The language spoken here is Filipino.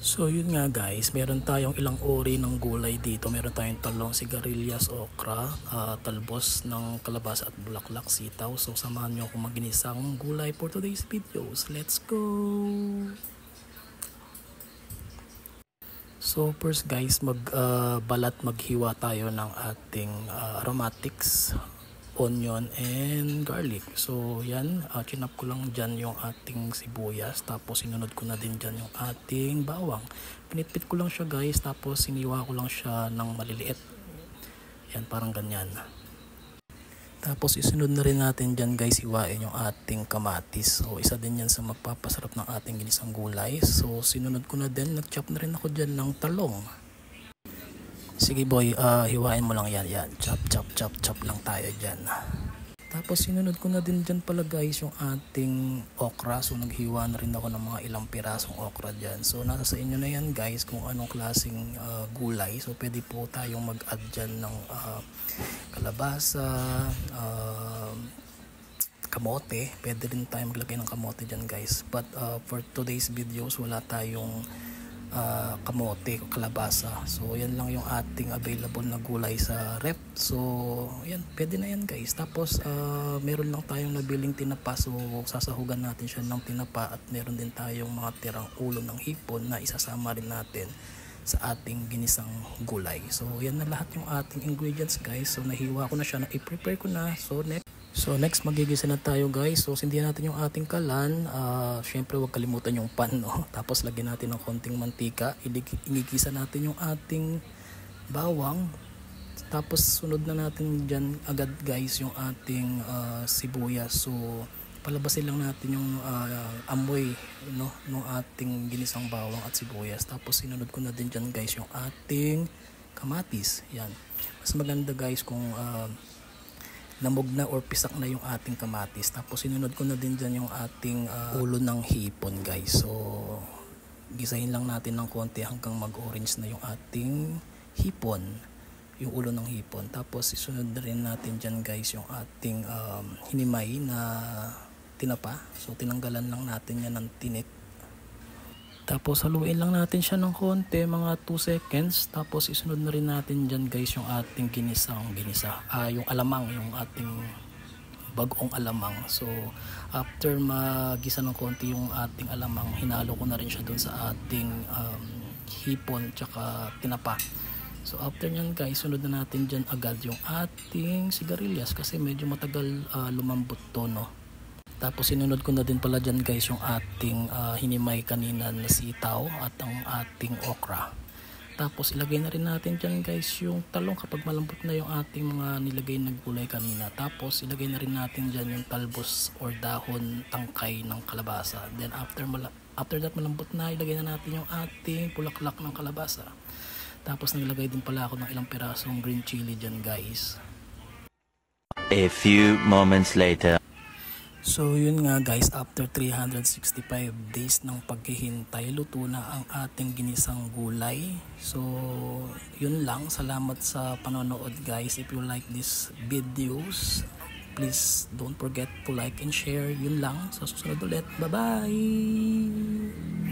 So yun nga guys, meron tayong ilang uri ng gulay dito. Meron tayong talong, sigarilyas, okra, talbos ng kalabasa at bulaklak, sitaw. So samahan nyo akong maginisang gulay for today's videos. Let's go! So first guys, maghiwa tayo ng ating aromatics, onion and garlic. So yan, chinap ko lang dyan yung ating sibuyas, tapos sinunod ko na din dyan yung ating bawang. Pinitpit ko lang siya guys, tapos siniwa ko lang siya ng maliliit. Yan, parang ganyan. Tapos isunod na rin natin dyan guys, iwain yung ating kamatis. So isa din yan sa magpapasarap ng ating ginisang gulay. So sinunod ko na din, nag-chop na rin ako dyan ng talong. Sige boy, hiwain mo lang yan. Chop, chop, chop, chop lang tayo dyan. Tapos sinunod ko na din dyan pala guys yung ating okra. So naghiwa na rin ako ng mga ilang pirasong okra dyan. So nasa sa inyo na yan guys kung anong klaseng gulay. So pwede po tayong mag-add dyan ng kalabasa, kamote. Pwede rin tayo maglagay ng kamote dyan guys. But for today's videos wala tayong kamote o kalabasa. So yan lang yung ating available na gulay sa rep. So yan, pwede na yan guys. Tapos meron lang tayong nabiling tinapa. So sasahugan natin siya ng tinapa. At meron din tayong mga tirang ulo ng hipon na isasama rin natin sa ating ginisang gulay. So yan na lahat yung ating ingredients guys. So nahiwa ko na siya, i-prepare ko na. So next magigisa na tayo guys. So sindihan natin yung ating kalan. Syempre huwag kalimutan yung pan, no? Tapos lagyan natin ng konting mantika. Igigisa natin yung ating bawang. Tapos sunod na natin dyan agad guys yung ating sibuyas. So palabasin lang natin yung amoy, no, ng ating ginisang bawang at sibuyas. Tapos sinunod ko na din dyan guys yung ating kamatis. Yan. Mas maganda guys kung lamog na or pisak na yung ating kamatis. Tapos sinunod ko na din dyan yung ating ulo ng hipon guys. So gisahin lang natin ng konti hanggang mag-orange na yung ating hipon, yung ulo ng hipon. Tapos isunod na rin natin dyan guys yung ating hinimay na tinapa. So tinanggalan lang natin yan ng tinit. Tapos haluin lang natin siya ng konti, mga 2 seconds. Tapos isunod na rin natin dyan guys yung ating ginisa, yung alamang, yung ating bagong alamang. So after magisa ng konti yung ating alamang, hinalo ko na rin siya dun sa ating hipon tsaka tinapa. So after nyan guys, sunod na natin dyan agad yung ating sigarilyas kasi medyo matagal lumambot to, no? Tapos sinunod ko na din pala dyan guys yung ating hinimay kanina na sitaw at ang ating okra. Tapos ilagay na rin natin dyan guys yung talong kapag malambot na yung ating mga nilagay na gulay kanina. Tapos ilagay na rin natin dyan yung talbos or dahon tangkay ng kalabasa. Then after that malambot na, ilagay na natin yung ating bulaklak ng kalabasa. Tapos naglagay din pala ako ng ilang pirasong green chili dyan guys. A few moments later. So yun nga guys, after 365 days ng paghihintay, luto na ang ating ginisang gulay. So yun lang, salamat sa panonood guys. If you like these videos, please don't forget to like and share. Yun lang, sa susunod ulit, bye bye!